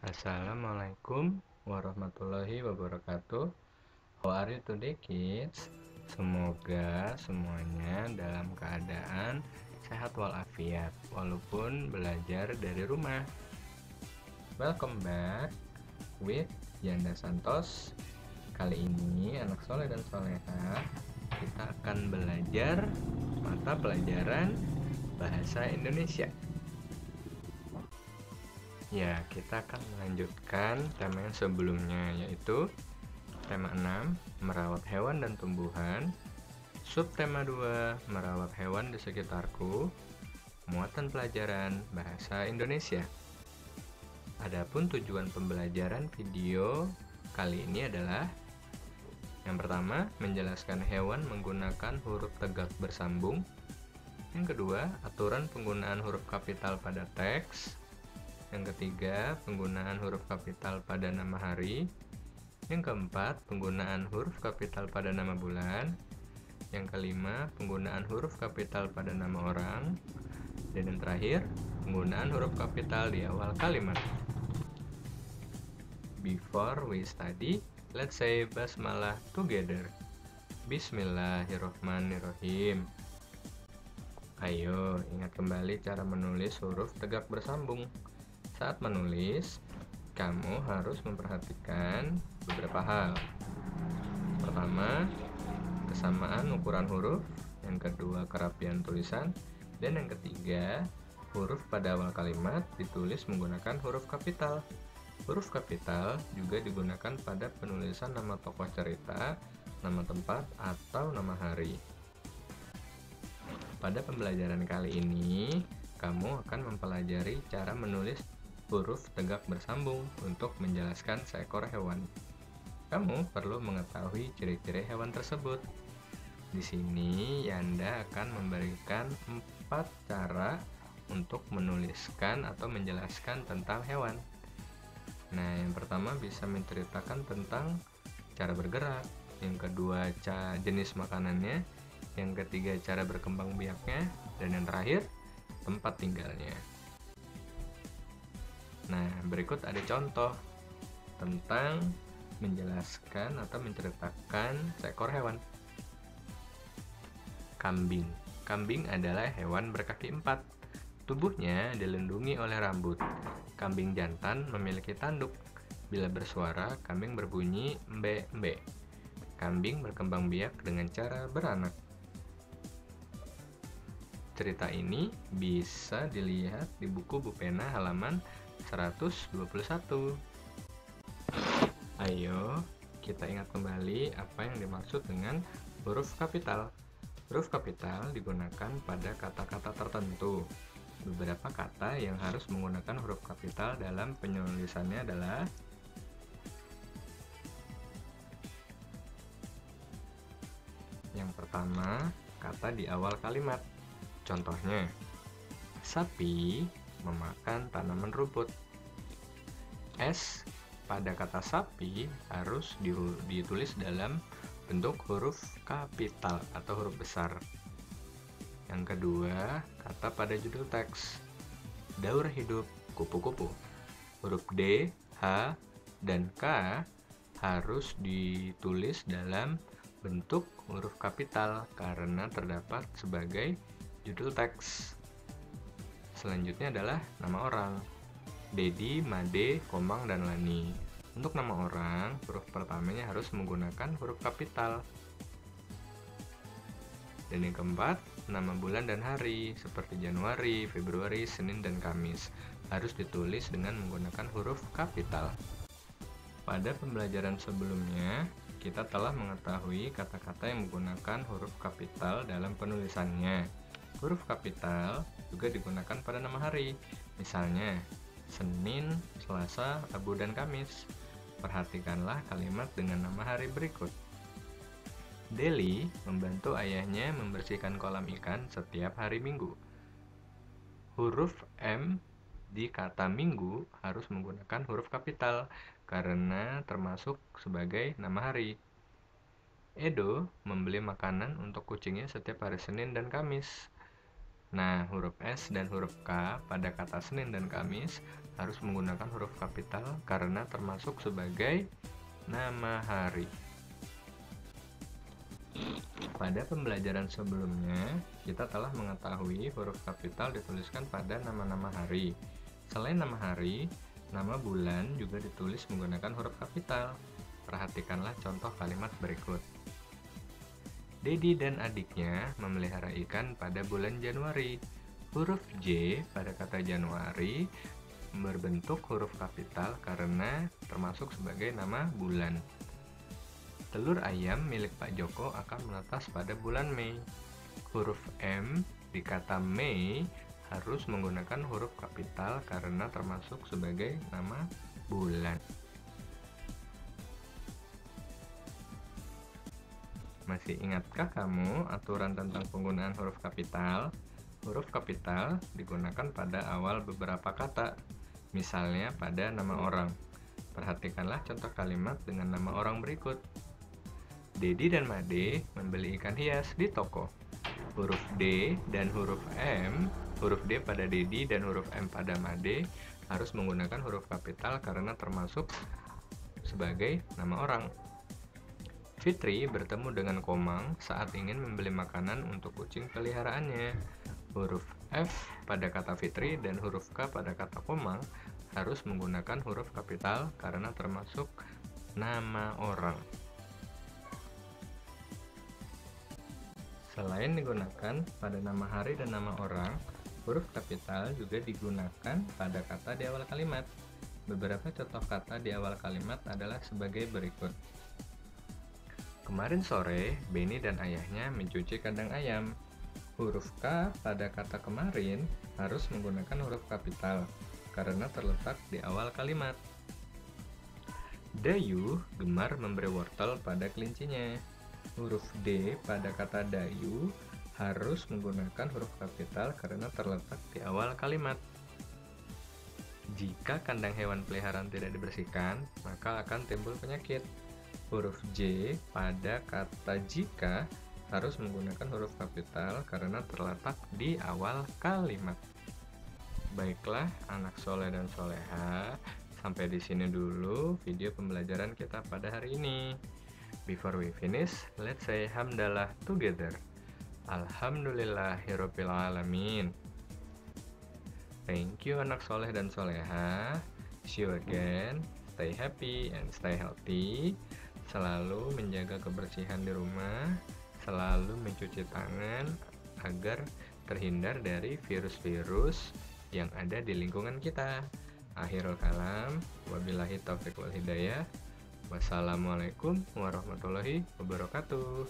Assalamualaikum warahmatullahi wabarakatuh. How are you today, kids? Semoga semuanya dalam keadaan sehat walafiat walaupun belajar dari rumah. Welcome back with Yanda Santos. Kali ini anak soleh dan soleha, kita akan belajar mata pelajaran bahasa Indonesia. Ya, kita akan melanjutkan tema yang sebelumnya, yaitu tema 6, merawat hewan dan tumbuhan. Subtema 2, merawat hewan di sekitarku. Muatan pelajaran bahasa Indonesia. Adapun tujuan pembelajaran video kali ini adalah: yang pertama, menjelaskan hewan menggunakan huruf tegak bersambung. Yang kedua, aturan penggunaan huruf kapital pada teks. Yang ketiga, penggunaan huruf kapital pada nama hari. Yang keempat, penggunaan huruf kapital pada nama bulan. Yang kelima, penggunaan huruf kapital pada nama orang. Dan yang terakhir, penggunaan huruf kapital di awal kalimat. Before we study, let's say basmalah together. Bismillahirrohmanirrohim. Ayo, ingat kembali cara menulis huruf tegak bersambung. Saat menulis, kamu harus memperhatikan beberapa hal. Pertama, kesamaan ukuran huruf. Yang kedua, kerapian tulisan. Dan yang ketiga, huruf pada awal kalimat ditulis menggunakan huruf kapital. Huruf kapital juga digunakan pada penulisan nama tokoh cerita, nama tempat, atau nama hari. Pada pembelajaran kali ini, kamu akan mempelajari cara menulis huruf tegak bersambung untuk menjelaskan seekor hewan. Kamu perlu mengetahui ciri-ciri hewan tersebut. Di sini Yanda akan memberikan 4 cara untuk menuliskan atau menjelaskan tentang hewan. Nah, yang pertama bisa menceritakan tentang cara bergerak, yang kedua jenis makanannya, yang ketiga cara berkembang biaknya, dan yang terakhir tempat tinggalnya. Nah, berikut ada contoh tentang menjelaskan atau menceritakan seekor hewan. Kambing. Kambing adalah hewan berkaki 4. Tubuhnya dilindungi oleh rambut. Kambing jantan memiliki tanduk. Bila bersuara, kambing berbunyi mbe-mbe. Kambing berkembang biak dengan cara beranak. Cerita ini bisa dilihat di buku Bupena halaman 121. Ayo, kita ingat kembali apa yang dimaksud dengan huruf kapital. Huruf kapital digunakan pada kata-kata tertentu. Beberapa kata yang harus menggunakan huruf kapital dalam penulisannya adalah: yang pertama, kata di awal kalimat. Contohnya, sapi memakan tanaman rumput. S pada kata sapi harus ditulis dalam bentuk huruf kapital atau huruf besar. Yang kedua, kata pada judul teks. Daur hidup kupu-kupu. Huruf D, H, dan K harus ditulis dalam bentuk huruf kapital karena terdapat sebagai judul teks. Selanjutnya adalah nama orang. Dedi, Made, Komang, dan Lani. Untuk nama orang, huruf pertamanya harus menggunakan huruf kapital. Dan yang keempat, nama bulan dan hari, seperti Januari, Februari, Senin, dan Kamis, harus ditulis dengan menggunakan huruf kapital. Pada pembelajaran sebelumnya, kita telah mengetahui kata-kata yang menggunakan huruf kapital dalam penulisannya. Huruf kapital juga digunakan pada nama hari, misalnya Senin, Selasa, Rabu, dan Kamis. Perhatikanlah kalimat dengan nama hari berikut. Deli membantu ayahnya membersihkan kolam ikan setiap hari Minggu. Huruf M di kata minggu harus menggunakan huruf kapital karena termasuk sebagai nama hari. Edo membeli makanan untuk kucingnya setiap hari Senin dan Kamis. Nah, huruf S dan huruf K pada kata Senin dan Kamis harus menggunakan huruf kapital karena termasuk sebagai nama hari. Pada pembelajaran sebelumnya, kita telah mengetahui huruf kapital dituliskan pada nama-nama hari. Selain nama hari, nama bulan juga ditulis menggunakan huruf kapital. Perhatikanlah contoh kalimat berikut. Dedi dan adiknya memelihara ikan pada bulan Januari. Huruf J pada kata Januari berbentuk huruf kapital karena termasuk sebagai nama bulan. Telur ayam milik Pak Joko akan menetas pada bulan Mei. Huruf M di kata Mei harus menggunakan huruf kapital karena termasuk sebagai nama bulan. Masih ingatkah kamu aturan tentang penggunaan huruf kapital? Huruf kapital digunakan pada awal beberapa kata, misalnya pada nama orang. Perhatikanlah contoh kalimat dengan nama orang berikut. Dedi dan Made membeli ikan hias di toko. Huruf D dan huruf M, huruf D pada Dedi dan huruf M pada Made harus menggunakan huruf kapital karena termasuk sebagai nama orang. Fitri bertemu dengan Komang saat ingin membeli makanan untuk kucing peliharaannya. Huruf F pada kata Fitri dan huruf K pada kata Komang harus menggunakan huruf kapital karena termasuk nama orang. Selain digunakan pada nama hari dan nama orang, huruf kapital juga digunakan pada kata di awal kalimat. Beberapa contoh kata di awal kalimat adalah sebagai berikut. Kemarin sore, Benny dan ayahnya mencuci kandang ayam. Huruf K pada kata kemarin harus menggunakan huruf kapital karena terletak di awal kalimat. Dayu gemar memberi wortel pada kelincinya. Huruf D pada kata Dayu harus menggunakan huruf kapital karena terletak di awal kalimat. Jika kandang hewan peliharaan tidak dibersihkan, maka akan timbul penyakit. Huruf J pada kata jika harus menggunakan huruf kapital karena terletak di awal kalimat. Baiklah, anak soleh dan soleha, sampai di sini dulu video pembelajaran kita pada hari ini. Before we finish, let's say hamdalah together. Alhamdulillahirabbil alamin. Thank you anak soleh dan soleha. See you again. Stay happy and stay healthy. Selalu menjaga kebersihan di rumah. Selalu mencuci tangan agar terhindar dari virus-virus yang ada di lingkungan kita. Akhirul kalam, wabillahi taufiq wal hidayah. Wassalamualaikum warahmatullahi wabarakatuh.